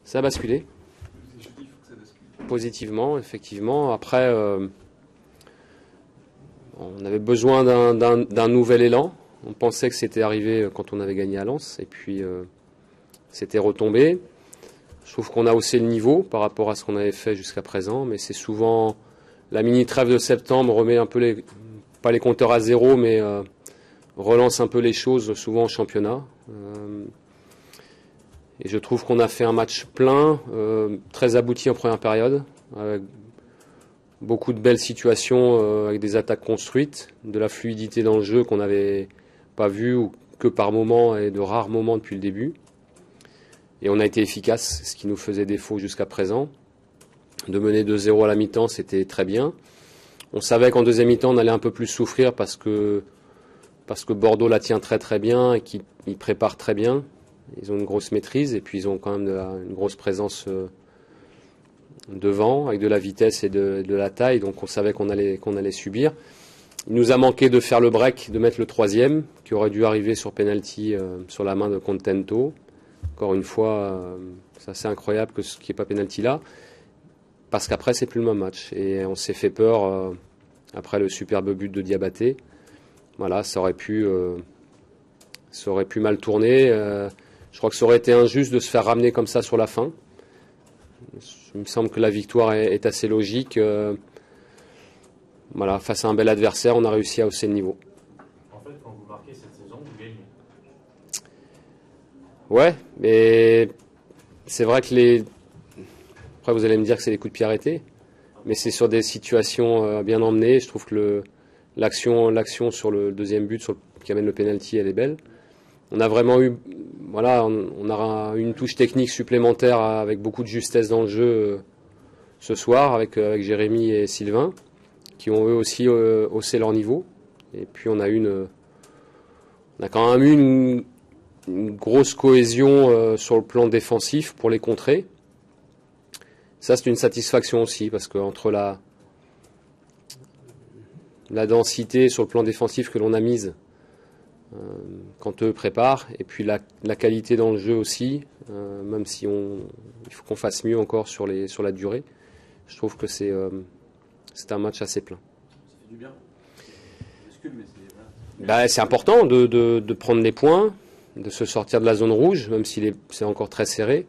Ça a basculé. Positivement, effectivement. Après, on avait besoin d'un nouvel élan. On pensait que c'était arrivé quand on avait gagné à Lens, et puis c'était retombé. Je trouve qu'on a haussé le niveau par rapport à ce qu'on avait fait jusqu'à présent, mais c'est souvent la mini-trêve de septembre remet un peu pas les compteurs à zéro, mais relance un peu les choses, souvent en championnat. Et je trouve qu'on a fait un match plein, très abouti en première période, avec beaucoup de belles situations, avec des attaques construites, de la fluidité dans le jeu qu'on n'avait pas vu ou que par moments et de rares moments depuis le début. Et on a été efficace, ce qui nous faisait défaut jusqu'à présent. De mener 2-0 à la mi-temps, c'était très bien. On savait qu'en deuxième mi-temps, on allait un peu plus souffrir parce que Bordeaux la tient très très bien et qu'ils préparent très bien. Ils ont une grosse maîtrise et puis ils ont quand même une grosse présence devant, avec de la vitesse et de la taille. Donc on savait qu'on allait subir. Il nous a manqué de faire le break, de mettre le troisième, qui aurait dû arriver sur penalty sur la main de Contento. Encore une fois, c'est assez incroyable qu'il n'y ait pas penalty là, parce qu'après c'est plus le même match. Et on s'est fait peur après le superbe but de Diabaté. Voilà, ça aurait pu mal tourner. Je crois que ça aurait été injuste de se faire ramener comme ça sur la fin. Il me semble que la victoire est assez logique. Voilà, face à un bel adversaire, on a réussi à hausser le niveau. En fait, quand vous marquez cette saison, vous gagnez. Ouais, mais c'est vrai que après vous allez me dire que c'est des coups de pied arrêtés, mais c'est sur des situations bien emmenées. Je trouve que l'action sur le deuxième but qui amène le penalty, elle est belle. On a vraiment eu, voilà, on aura une touche technique supplémentaire avec beaucoup de justesse dans le jeu ce soir avec Jérémy et Sylvain, qui ont eux aussi haussé leur niveau. Et puis on a quand même eu une grosse cohésion sur le plan défensif pour les contrer. Ça, c'est une satisfaction aussi, parce qu'entre la densité sur le plan défensif que l'on a mise quand eux préparent, et puis la qualité dans le jeu aussi, même si il faut qu'on fasse mieux encore sur la durée, je trouve que c'est un match assez plein. Ça fait du bien. C'est important de prendre les points, de se sortir de la zone rouge, même si c'est encore très serré.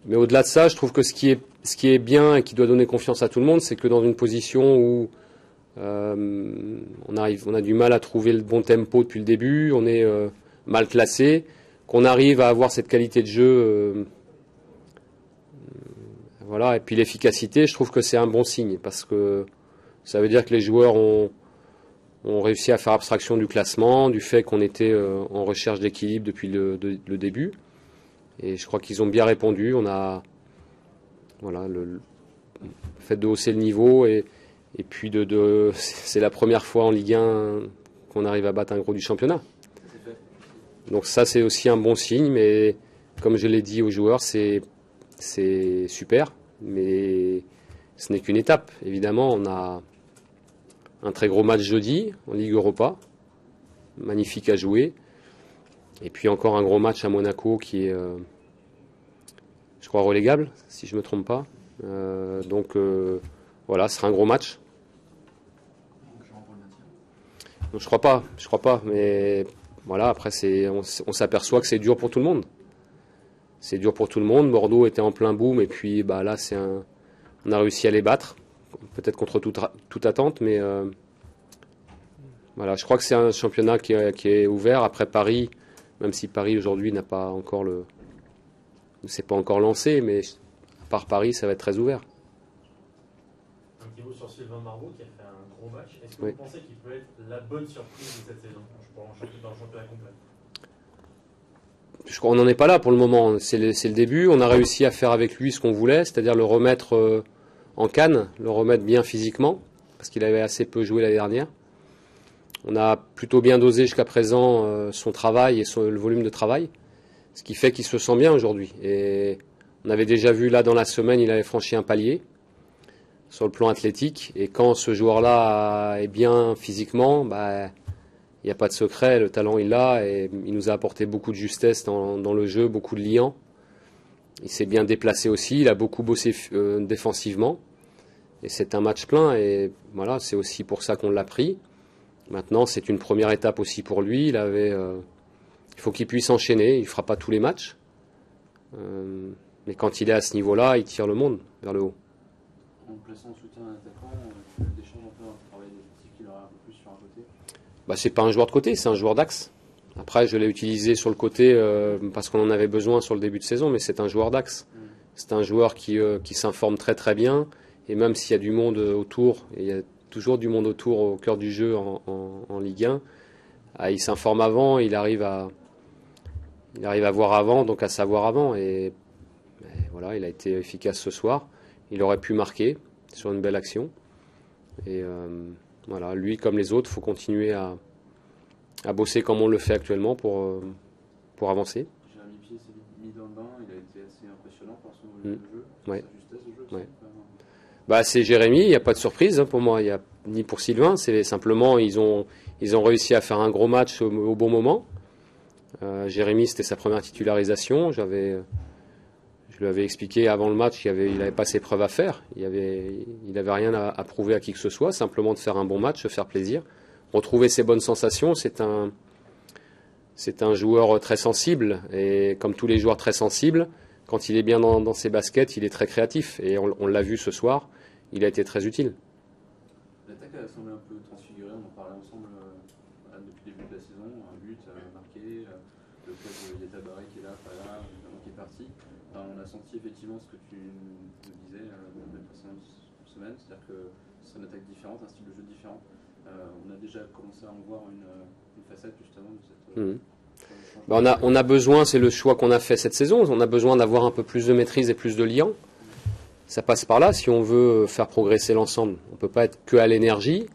Mais au-delà de ça, je trouve que ce qui est bien et qui doit donner confiance à tout le monde, c'est que dans une position où on a du mal à trouver le bon tempo depuis le début, on est mal classé, qu'on arrive à avoir cette qualité de jeu, voilà. Et puis l'efficacité, je trouve que c'est un bon signe, parce que ça veut dire que les joueurs ont réussi à faire abstraction du classement, du fait qu'on était en recherche d'équilibre depuis le début. Et je crois qu'ils ont bien répondu. On a le fait de hausser le niveau et puis c'est la première fois en Ligue 1 qu'on arrive à battre un gros du championnat. Donc ça, c'est aussi un bon signe, mais comme je l'ai dit aux joueurs, c'est super, mais ce n'est qu'une étape. Évidemment, on a un très gros match jeudi en Ligue Europa, magnifique à jouer. Et puis encore un gros match à Monaco qui est, je crois, relégable, si je ne me trompe pas. Donc voilà, ce sera un gros match. Donc je crois pas, mais voilà, après on s'aperçoit que c'est dur pour tout le monde. C'est dur pour tout le monde. Bordeaux était en plein boom et puis là on a réussi à les battre, peut-être contre toute attente, mais voilà, je crois que c'est un championnat qui est ouvert. Après Paris, même si Paris aujourd'hui ne s'est pas encore lancé, mais à part Paris, ça va être très ouvert. Un petit mot sur Sylvain Marbeau qui a fait un gros match. Est-ce que Oui. vous pensez qu'il peut être la bonne surprise de cette saison dans le championnat complet? On n'en est pas là pour le moment. C'est le début. On a réussi à faire avec lui ce qu'on voulait, c'est-à-dire le remettre en canne, le remettre bien physiquement, parce qu'il avait assez peu joué l'année dernière. On a plutôt bien dosé jusqu'à présent son travail et le volume de travail, ce qui fait qu'il se sent bien aujourd'hui. Et on avait déjà vu là dans la semaine, il avait franchi un palier sur le plan athlétique. Et quand ce joueur-là est bien physiquement, il n'y a pas de secret, le talent il l'a, et il nous a apporté beaucoup de justesse dans le jeu, beaucoup de liant. Il s'est bien déplacé aussi, il a beaucoup bossé défensivement. Et c'est un match plein, et voilà, c'est aussi pour ça qu'on l'a pris. Maintenant, c'est une première étape aussi pour lui. Il faut qu'il puisse enchaîner, il ne fera pas tous les matchs. Mais quand il est à ce niveau-là, il tire le monde vers le haut. En plaçant en soutien un attaquant, des changes un peu dans le travail défensif qu'il aura un peu plus sur un côté. C'est pas un joueur de côté, c'est un joueur d'axe. Après, je l'ai utilisé sur le côté parce qu'on en avait besoin sur le début de saison, mais c'est un joueur d'axe. C'est un joueur qui s'informe très très bien, et même s'il y a du monde autour, et il y a toujours du monde autour au cœur du jeu en Ligue 1, il s'informe avant, il arrive à voir avant, donc à savoir avant, et voilà, il a été efficace ce soir. Il aurait pu marquer sur une belle action, et voilà, lui comme les autres, il faut continuer à bosser comme on le fait actuellement pour avancer. Jérémy Pied s'est mis dans le bain, il a été assez impressionnant par son volume de jeu, sa justesse de jeu aussi. C'est Jérémy, il n'y a pas de surprise pour moi, ni pour Sylvain, c'est simplement ils ont réussi à faire un gros match au bon moment. Jérémy, c'était sa première titularisation, je lui avais expliqué avant le match qu'il n'avait pas ses preuves à faire, il avait rien à prouver à qui que ce soit, simplement de faire un bon match, se faire plaisir. Retrouver ses bonnes sensations, c'est un joueur très sensible, et comme tous les joueurs très sensibles, quand il est bien dans ses baskets, il est très créatif, et on l'a vu ce soir, il a été très utile. L'attaque a semblé un peu transfigurée, on en parlait ensemble depuis le début de la saison, un but marqué, le club de Yatabaré qui est là, pas là, qui est parti. On a senti effectivement ce que tu nous disais dans les précédentes semaines, c'est-à-dire que c'est une attaque différente, un style de jeu différent. On a déjà commencé à en voir une facette justement de cette... on a besoin, c'est le choix qu'on a fait cette saison, on a besoin d'avoir un peu plus de maîtrise et plus de liant. Ça passe par là si on veut faire progresser l'ensemble. On ne peut pas être que à l'énergie.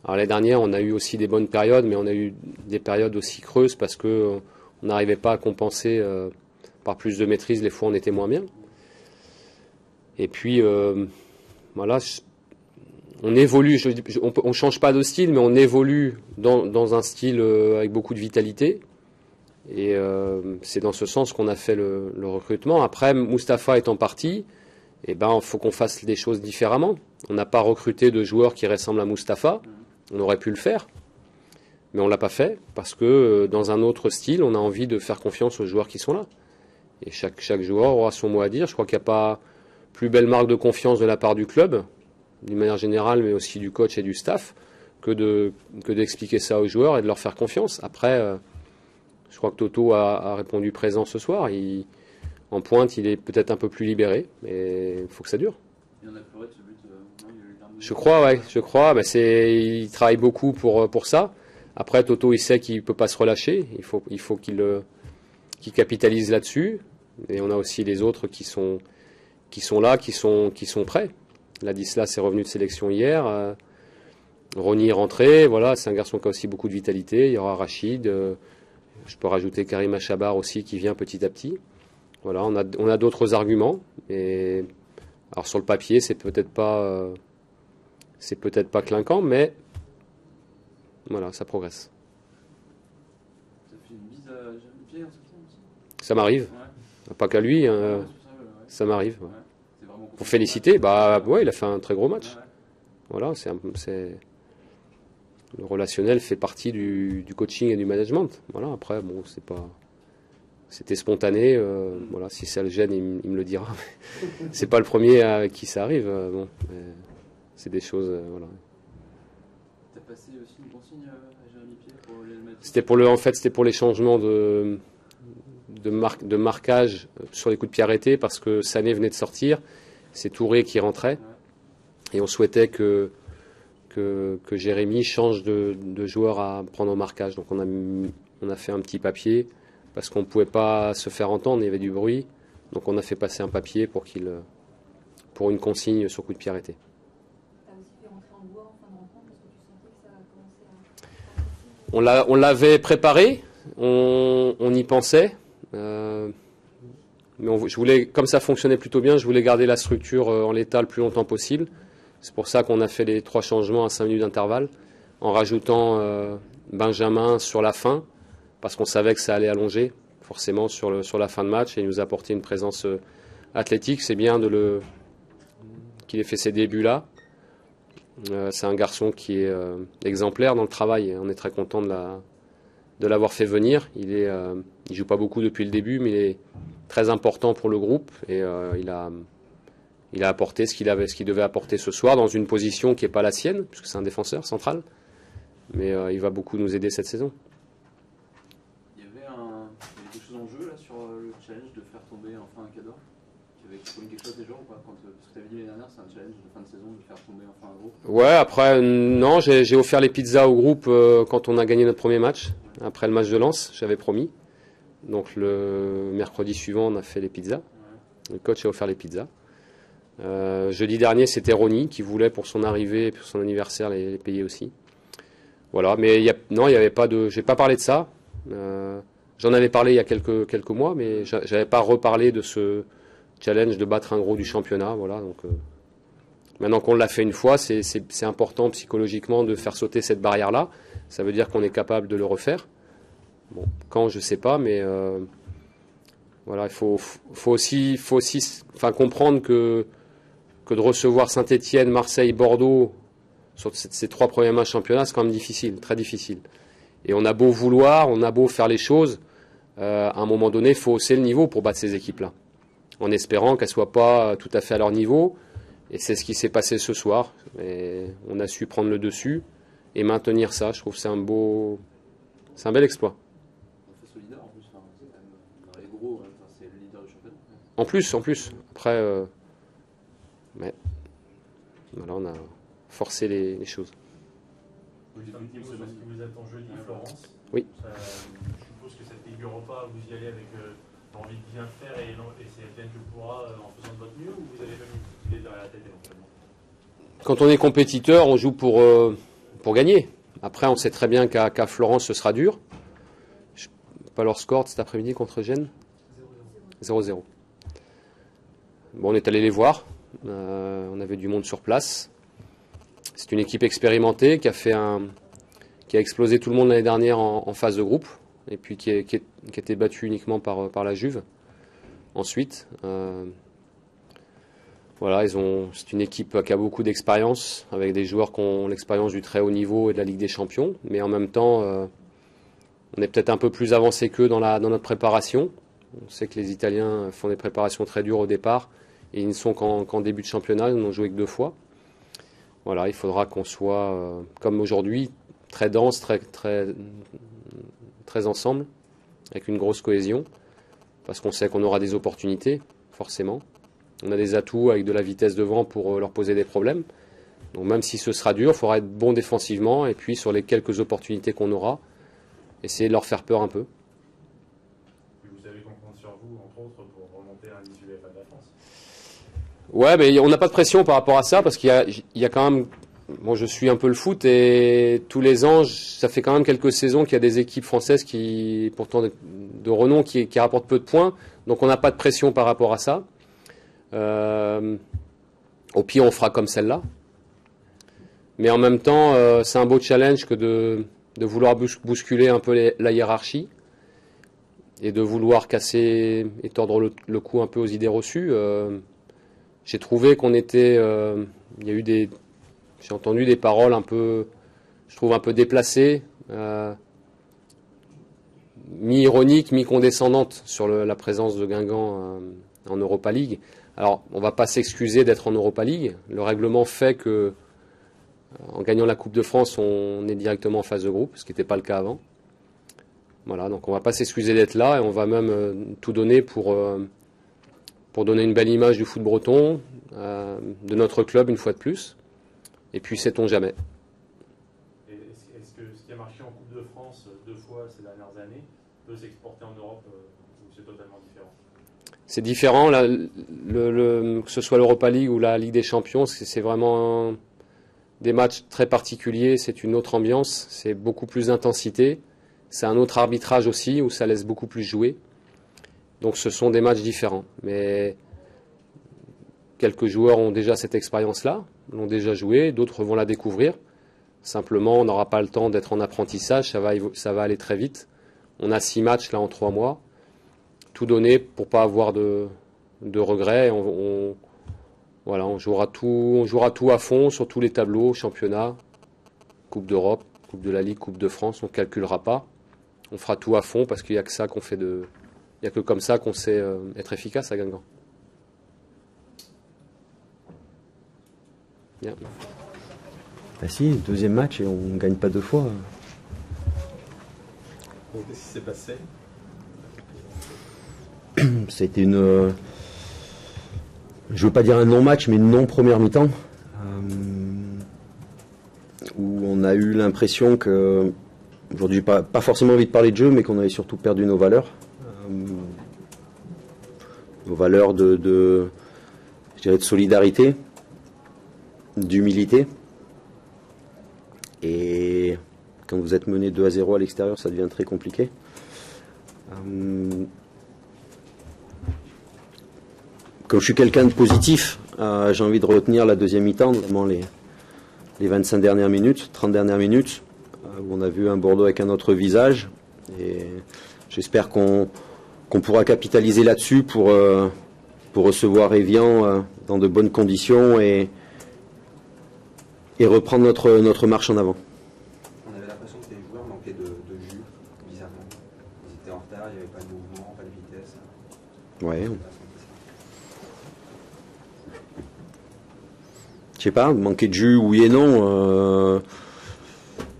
Alors l'année dernière, on a eu aussi des bonnes périodes, mais on a eu des périodes aussi creuses parce qu'on n'arrivait pas à compenser par plus de maîtrise les fois où on était moins bien. Et puis, voilà, on évolue, on ne change pas de style, mais on évolue dans un style avec beaucoup de vitalité. Et c'est dans ce sens qu'on a fait le recrutement. Après, Moustapha étant parti, il faut qu'on fasse des choses différemment. On n'a pas recruté de joueurs qui ressemblent à Moustapha. On aurait pu le faire, mais on ne l'a pas fait parce que dans un autre style, on a envie de faire confiance aux joueurs qui sont là. Et chaque joueur aura son mot à dire. Je crois qu'il n'y a pas plus belle marque de confiance de la part du club, d'une manière générale, mais aussi du coach et du staff, que d'expliquer ça aux joueurs et de leur faire confiance. Après, je crois que Toto a répondu présent ce soir. En pointe, il est peut-être un peu plus libéré, mais il faut que ça dure. Il y en a pleuré de ce but, non, il y a eu l'arme de... Je crois. Il travaille beaucoup pour ça. Après, Toto, il sait qu'il ne peut pas se relâcher. Il faut qu'il capitalise là-dessus. Et on a aussi les autres qui sont là, qui sont prêts. Ladislas est revenu de sélection hier. Ronny est rentré. Voilà, c'est un garçon qui a aussi beaucoup de vitalité. Il y aura Rachid. Je peux rajouter Karim Achabar aussi qui vient petit à petit. Voilà, on a d'autres arguments. Et alors sur le papier, c'est peut-être pas clinquant, mais voilà, ça progresse. Ça fait une bise à Jérémy Pied en ce temps aussi. Ça m'arrive, pas qu'à lui, ça m'arrive. Ouais. Pour féliciter, il a fait un très gros match. Voilà, le relationnel fait partie du coaching et du management. Voilà, après, c'était spontané. Voilà, si ça le gêne, il me le dira. C'est pas le premier à qui ça arrive. C'est des choses. Voilà. T'as passé aussi une consigne à Jérémy Pied pour les mettre... C'était pour les changements de marquage sur les coups de pied arrêtés parce que Sané venait de sortir. C'est Touré qui rentrait. Et on souhaitait que Jérémy change de joueur à prendre au marquage. Donc on a fait un petit papier parce qu'on ne pouvait pas se faire entendre, il y avait du bruit. Donc on a fait passer un papier pour une consigne sur coup de pied arrêté. Tu as aussi fait rentrer en bois en fin de rencontre parce que tu sentais que ça commençait à... On l'avait préparé, on y pensait. Mais je voulais, comme ça fonctionnait plutôt bien, je voulais garder la structure en l'état le plus longtemps possible. C'est pour ça qu'on a fait les 3 changements à 5 minutes d'intervalle, en rajoutant Benjamin sur la fin, parce qu'on savait que ça allait allonger. forcément sur la fin de match et nous apporter une présence athlétique. C'est bien qu'il ait fait ces débuts-là. C'est un garçon qui est exemplaire dans le travail. On est très content de l'avoir fait venir. Il joue pas beaucoup depuis le début, mais il est très important pour le groupe et il a apporté ce qu'il devait apporter ce soir dans une position qui n'est pas la sienne, puisque c'est un défenseur central. Mais il va beaucoup nous aider cette saison. Il y avait quelque chose en jeu là sur le challenge de faire tomber enfin un Cador. Tu avais promis quelque chose déjà ou pas parce que tu avais dit l'année dernière, c'est un challenge de fin de saison de faire tomber enfin un groupe. Ouais, après, non, j'ai offert les pizzas au groupe quand on a gagné notre premier match. Après le match de Lens, j'avais promis. Donc le mercredi suivant, on a fait les pizzas. Ouais. Le coach a offert les pizzas. Jeudi dernier, c'était Ronny qui voulait pour son arrivée et pour son anniversaire les payer aussi. Voilà, mais non, il y avait pas de. J'ai pas parlé de ça. J'en avais parlé il y a quelques mois, mais j'avais pas reparlé de ce challenge de battre un gros du championnat. Voilà, donc maintenant qu'on l'a fait une fois, c'est important psychologiquement de faire sauter cette barrière-là. Ça veut dire qu'on est capable de le refaire. Bon, quand je sais pas, mais voilà, il faut aussi comprendre que de recevoir Saint-Étienne, Marseille, Bordeaux sur ces 3 premiers matchs championnat, c'est quand même difficile, très difficile. Et on a beau vouloir, on a beau faire les choses, à un moment donné, il faut hausser le niveau pour battre ces équipes-là, en espérant qu'elles ne soient pas tout à fait à leur niveau. Et c'est ce qui s'est passé ce soir. Et on a su prendre le dessus et maintenir ça. Je trouve que c'est un bel exploit. On fait solidaire en plus, c'est quand même dans les gros, c'est le leader du championnat. En plus. Après, mais voilà, on a forcé les choses. Vous dites un petit mot sur ce qui vous attend jeudi, Florence. Oui. Je suppose que cette Ligue Europa, vous y allez avec l'envie de bien faire et c'est bien que pourra en faisant de votre mieux, ou vous avez même une petite idée derrière la tête éventuellement? Quand on est compétiteur, on joue pour gagner. Après, on sait très bien qu'à Florence, ce sera dur. Je sais pas leur score cet après-midi contre Gênes. 0-0. Bon, on est allé les voir. On avait du monde sur place. C'est une équipe expérimentée qui a explosé tout le monde l'année dernière en phase de groupe et puis qui a été battue uniquement par la Juve. Ensuite, voilà, c'est une équipe qui a beaucoup d'expérience avec des joueurs qui ont l'expérience du très haut niveau et de la Ligue des Champions, mais en même temps, on est peut-être un peu plus avancé qu'eux dans notre préparation. On sait que les Italiens font des préparations très dures au départ. Et ils ne sont qu'en début de championnat, ils n'ont joué que 2 fois. Voilà, il faudra qu'on soit, comme aujourd'hui, très dense, très ensemble, avec une grosse cohésion, parce qu'on sait qu'on aura des opportunités, forcément. On a des atouts avec de la vitesse devant pour leur poser des problèmes. Donc même si ce sera dur, il faudra être bon défensivement, et puis sur les quelques opportunités qu'on aura, essayer de leur faire peur un peu. Vous savez qu'on compte sur vous, entre autres, pour remonter à un 18 de la France. Ouais, mais on n'a pas de pression par rapport à ça parce qu'il y a quand même. Bon, je suis un peu le foot et tous les ans, ça fait quand même quelques saisons qu'il y a des équipes françaises qui, pourtant de renom, qui rapportent peu de points. Donc on n'a pas de pression par rapport à ça. Au pire, on fera comme celle-là. Mais en même temps, c'est un beau challenge que de vouloir bousculer un peu la hiérarchie et de vouloir casser et tordre le cou un peu aux idées reçues. J'ai trouvé qu'on était, il y a eu j'ai entendu des paroles un peu, je trouve un peu déplacées, mi-ironiques, mi-condescendantes sur la présence de Guingamp en Europa League. Alors, on ne va pas s'excuser d'être en Europa League. Le règlement fait que, en gagnant la Coupe de France, on est directement en phase de groupe, ce qui n'était pas le cas avant. Voilà, donc on ne va pas s'excuser d'être là et on va même tout donner pour donner une belle image du foot breton, de notre club une fois de plus. Et puis, sait-on jamais. Est-ce que ce qui a marché en Coupe de France 2 fois ces dernières années peut s'exporter en Europe ou c'est totalement différent? C'est différent, là, que ce soit l'Europa League ou la Ligue des Champions, c'est vraiment des matchs très particuliers, c'est une autre ambiance, c'est beaucoup plus d'intensité, c'est un autre arbitrage aussi où ça laisse beaucoup plus jouer. Donc ce sont des matchs différents. Mais quelques joueurs ont déjà cette expérience-là, l'ont déjà joué, d'autres vont la découvrir. Simplement, on n'aura pas le temps d'être en apprentissage, ça va aller très vite. On a 6 matchs là en 3 mois. tout donner pour pas avoir de regrets. Voilà, on jouera tout à fond sur tous les tableaux, championnat, Coupe d'Europe, Coupe de la Ligue, Coupe de France, on ne calculera pas. On fera tout à fond parce qu'il n'y a que ça qu'on fait il n'y a que comme ça qu'on sait être efficace à Guingamp. Bien. Bah si, deuxième match et on ne gagne pas 2 fois. Qu'est-ce qui s'est passé? C'était une... je veux pas dire un non-match, mais une non-première mi-temps. Où on a eu l'impression que... Aujourd'hui, pas forcément envie de parler de jeu, mais qu'on avait surtout perdu nos valeurs. Nos valeurs je dirais de solidarité, d'humilité. Et quand vous êtes mené 2-0 à l'extérieur, ça devient très compliqué. Comme je suis quelqu'un de positif, j'ai envie de retenir la deuxième mi-temps, notamment les 25 dernières minutes, 30 dernières minutes, où on a vu un Bordeaux avec un autre visage. Et j'espère qu'on pourra capitaliser là-dessus pour recevoir Évian dans de bonnes conditions et reprendre notre marche en avant. On avait l'impression que les joueurs manquaient de jus, bizarrement. Ils étaient en retard, il n'y avait pas de mouvement, pas de vitesse. Ouais. Je sais pas, manquer de jus, oui et non.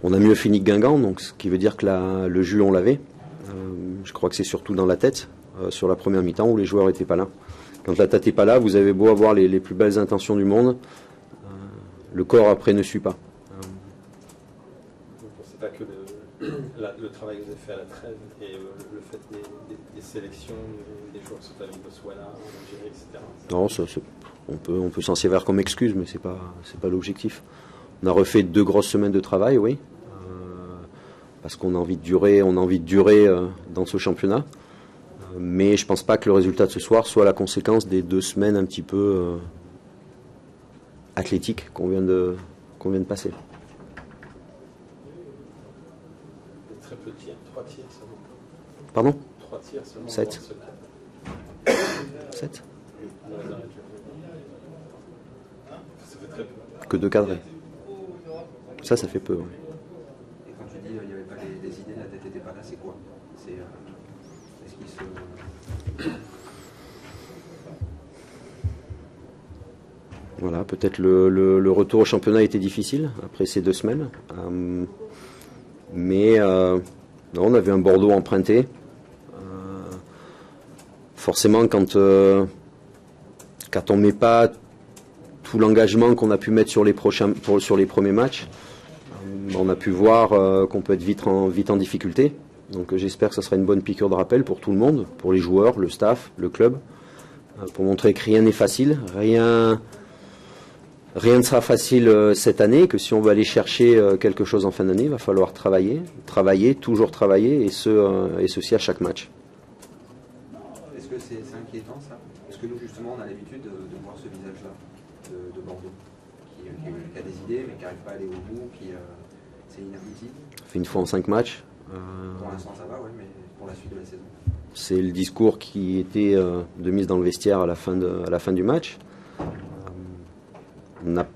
On a mieux fini que Guingamp, donc ce qui veut dire que le jus, on l'avait. Je crois que c'est surtout dans la tête, sur la première mi-temps, où les joueurs n'étaient pas là. Quand la tête n'est pas là, vous avez beau avoir les plus belles intentions du monde, le corps après ne suit pas. Vous ne pensez pas que le travail que vous avez fait à la trêve et le fait des sélections, des joueurs qui sont allés au Botswana, en Algérie, etc. Non, on peut s'en servir comme excuse, mais c'est pas l'objectif. On a refait 2 grosses semaines de travail, oui, parce qu'on a envie de durer, dans ce championnat. Mais je pense pas que le résultat de ce soir soit la conséquence des 2 semaines un petit peu athlétiques qu'on vient de passer. Très peu de tirs, 3 tirs seulement. Pardon? 3 tirs seulement. 7. 7? Ça fait très peu. Que 2 cadrés. Ça fait peu, oui. Et quand tu dis qu'il n'y avait pas des idées, la tête n'était pas là, c'est quoi? Est-ce qu'il se... Voilà, peut-être le retour au championnat était difficile après ces 2 semaines. Mais non, on avait un Bordeaux emprunté. Forcément, quand on ne met pas tout l'engagement qu'on a pu mettre sur les premiers matchs, on a pu voir qu'on peut être vite en difficulté. Donc j'espère que ça sera une bonne piqûre de rappel pour tout le monde, pour les joueurs, le staff, le club, pour montrer que rien n'est facile, rien ne sera facile cette année, que si on veut aller chercher quelque chose en fin d'année, il va falloir travailler, toujours travailler, et ceci à chaque match. Est-ce que c'est inquiétant ça? Parce que nous justement on a l'habitude de voir ce visage-là de Bordeaux, qui a des idées mais qui n'arrive pas à aller au bout, c'est inabouti. Fait une fois en 5 matchs. Pour l'instant ça va, ouais, mais pour la suite de la saison. C'est le discours qui était de mise dans le vestiaire à la fin du match. On n'a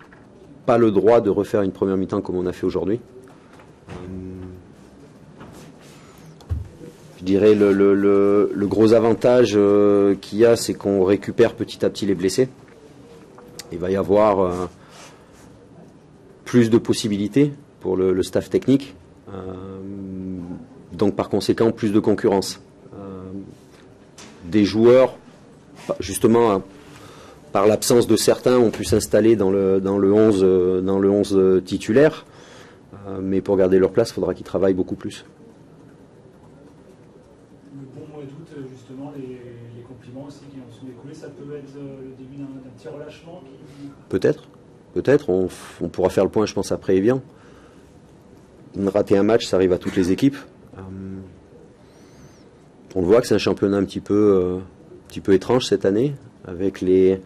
pas le droit de refaire une première mi-temps comme on a fait aujourd'hui. Je dirais le gros avantage qu'il y a, c'est qu'on récupère petit à petit les blessés. Il va y avoir plus de possibilités pour le staff technique. Donc par conséquent, plus de concurrence. Des joueurs, justement, par l'absence de certains, ont pu s'installer dans le 11 titulaire. Mais pour garder leur place, il faudra qu'ils travaillent beaucoup plus. Le bon mois d'août, justement, les compliments aussi qui en sont écoulés, ça peut être le début d'un petit relâchement Peut-être. On pourra faire le point, je pense, après Évian. Rater un match, ça arrive à toutes les équipes. On le voit que c'est un championnat un petit peu étrange cette année, avec les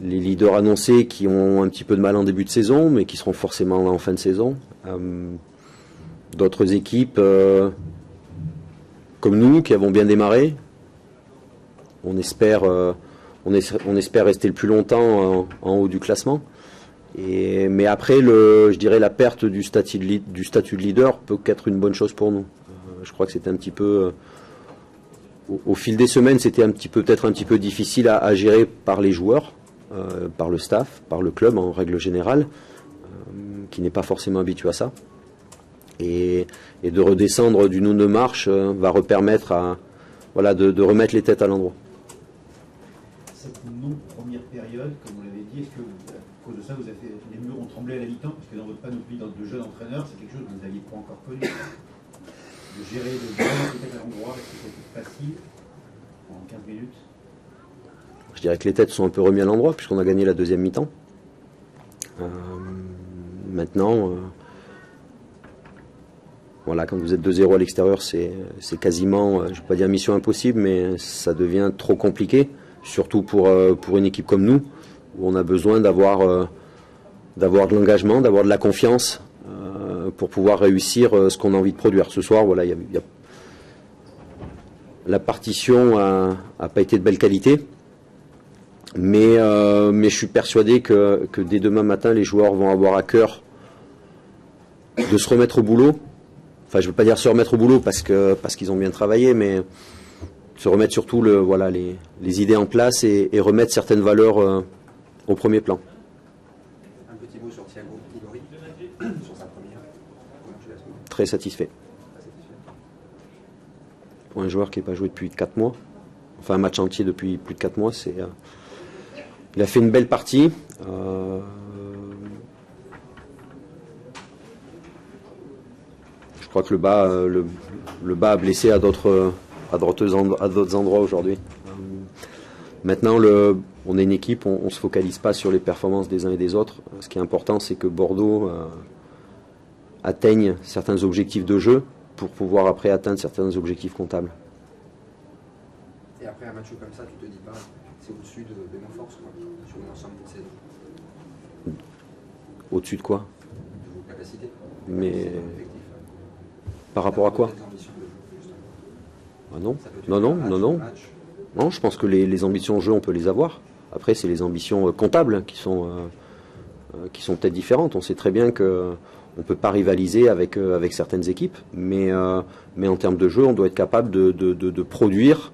leaders annoncés qui ont un petit peu de mal en début de saison, mais qui seront forcément là en fin de saison. D'autres équipes comme nous, qui avons bien démarré, on espère rester le plus longtemps en haut du classement. Mais après, je dirais la perte du statut de leader peut qu'être une bonne chose pour nous. Je crois que c'était un petit peu, au fil des semaines, c'était peut-être un petit peu difficile à gérer par les joueurs, par le staff, par le club en règle générale, qui n'est pas forcément habitué à ça. Et de redescendre d'une ou deux marches va permettre de remettre les têtes à l'endroit. Cette non-première période, comme vous l'avez dit, est-ce que à cause de ça, les murs ont tremblé à la mi-temps? Parce que dans votre panoplie de jeunes entraîneurs, c'est quelque chose que vous n'aviez pas encore connu. De gérer les têtes à l'endroit, est-ce que c'était facile en 15 minutes? Je dirais que les têtes sont un peu remises à l'endroit puisqu'on a gagné la deuxième mi-temps. Maintenant, voilà, quand vous êtes 2-0 à l'extérieur, c'est quasiment, je ne vais pas dire mission impossible, mais ça devient trop compliqué, surtout pour une équipe comme nous, où on a besoin d'avoir de l'engagement, d'avoir de la confiance pour pouvoir réussir ce qu'on a envie de produire. Ce soir, voilà, la partition n'a pas été de belle qualité, mais je suis persuadé que dès demain matin, les joueurs vont avoir à cœur de se remettre au boulot. Enfin, je ne veux pas dire se remettre au boulot parce qu'ils ont bien travaillé, mais se remettre surtout les idées en place et remettre certaines valeurs au premier plan. Un petit mot sur Thiago Igori, sur sa première. Comment tu l'as trouvé? Très satisfait. Pour un joueur qui n'a pas joué depuis 4 mois, enfin un match entier depuis plus de 4 mois, il a fait une belle partie. Je crois que le bas a blessé à d'autres endroits aujourd'hui. Maintenant, on est une équipe, on ne se focalise pas sur les performances des uns et des autres. Ce qui est important, c'est que Bordeaux atteigne certains objectifs de jeu pour pouvoir après atteindre certains objectifs comptables. Et après un match comme ça, tu te dis pas, c'est au-dessus de nos forces, quoi, sur l'ensemble de saison. Au-dessus de quoi? De vos capacités. Mais par rapport à quoi? Ah non, non, je pense que les ambitions de jeu, on peut les avoir. Après, c'est les ambitions comptables qui sont peut-être différentes. On sait très bien qu'on ne peut pas rivaliser avec certaines équipes, mais en termes de jeu, on doit être capable de produire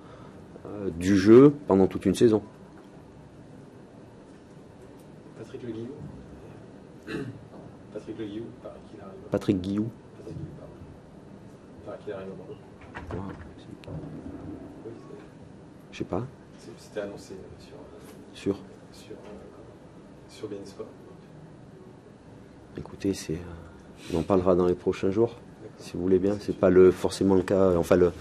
du jeu pendant toute une saison. Patrick Le Guillou. Patrick Le Guillou, pareil qu'il arrive. Patrick Guillou. Pareil qu'il arrive à Bordeaux. Wow. Oui, Je sais pas. c'était annoncé Sur BN Sport. Écoutez, on en parlera dans les prochains jours, si vous voulez bien. C'est pas forcément le cas, enfin le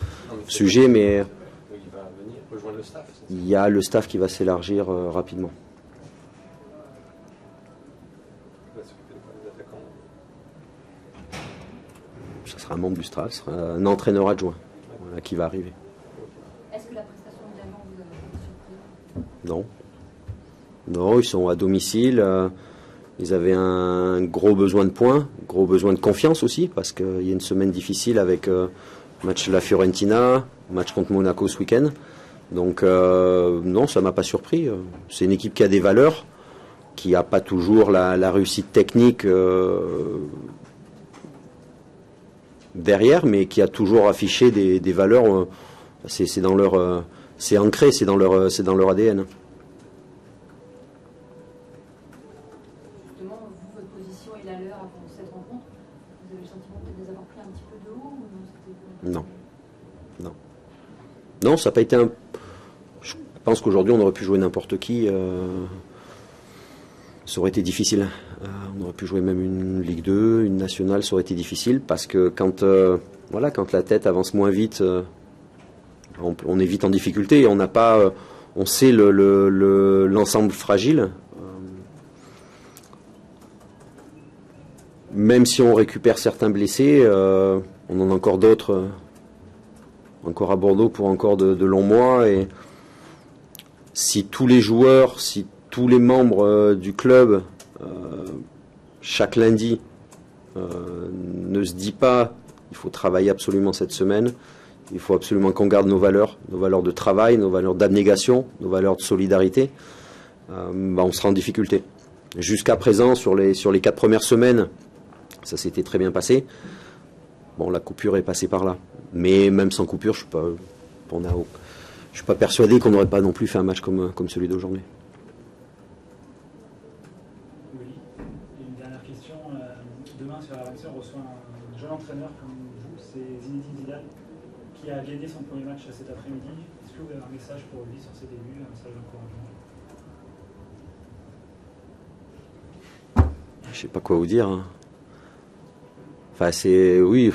sujet, mais Il va venir rejoindre le staff. il y a le staff qui va s'élargir rapidement. Il va s'occuper des attaquants. Ça sera un membre du staff, ce sera un entraîneur adjoint qui va arriver. Est-ce que la prestation également vous a surpris? Non. Non, ils sont à domicile. Ils avaient un gros besoin de points, gros besoin de confiance aussi, parce qu'il y a une semaine difficile avec match la Fiorentina, match contre Monaco ce week-end. Donc non, ça ne m'a pas surpris. C'est une équipe qui a des valeurs, qui n'a pas toujours la réussite technique derrière, mais qui a toujours affiché des valeurs. C'est dans leur, c'est ancré, c'est dans leur ADN. Justement, vous, votre position et la leur avant cette rencontre, vous avez le sentiment de les avoir pris un petit peu de haut ou non? Non, ça n'a pas été un. Je pense qu'aujourd'hui, on aurait pu jouer n'importe qui. Ça aurait été difficile. On aurait pu jouer même une Ligue 2, une nationale, ça aurait été difficile parce que quand la tête avance moins vite, on est vite en difficulté et on n'a pas. On sait l'ensemble fragile. Même si on récupère certains blessés, on en a encore d'autres, encore à Bordeaux pour encore de longs mois. Et si tous les joueurs, si tous les membres du club, chaque lundi, ne se dit pas, il faut travailler absolument cette semaine, Il faut absolument qu'on garde nos valeurs de travail, nos valeurs d'abnégation, nos valeurs de solidarité. On sera en difficulté. Jusqu'à présent, sur les 4 premières semaines, ça s'était très bien passé. Bon, la coupure est passée par là. Mais même sans coupure, je ne suis pas persuadé qu'on n'aurait pas non plus fait un match comme celui d'aujourd'hui. Oui. Et une dernière question. Demain, sur RMC, on reçoit un jeune entraîneur comme vous, c'est Zinedine Zidane, qui a gagné son premier match cet après-midi. Est-ce que vous avez un message pour lui sur ses débuts, un message d'encouragement? Je sais pas quoi vous dire. Enfin, oui,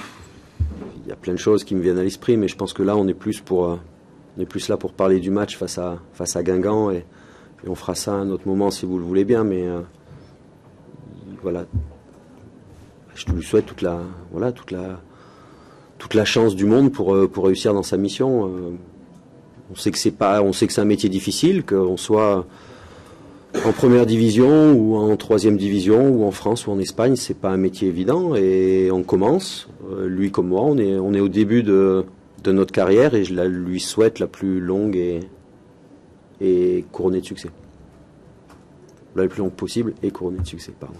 il y a plein de choses qui me viennent à l'esprit, mais je pense que là, on est plus là pour parler du match face à Guingamp, et on fera ça à un autre moment si vous le voulez bien. Mais voilà, je lui souhaite toute la chance du monde pour réussir dans sa mission. On sait que c'est un métier difficile, qu'on soit en première division ou en troisième division ou en France ou en Espagne, c'est pas un métier évident, et on commence, lui comme moi, on est au début de notre carrière, et je lui souhaite la plus longue et couronnée de succès. La plus longue possible et couronnée de succès, pardon.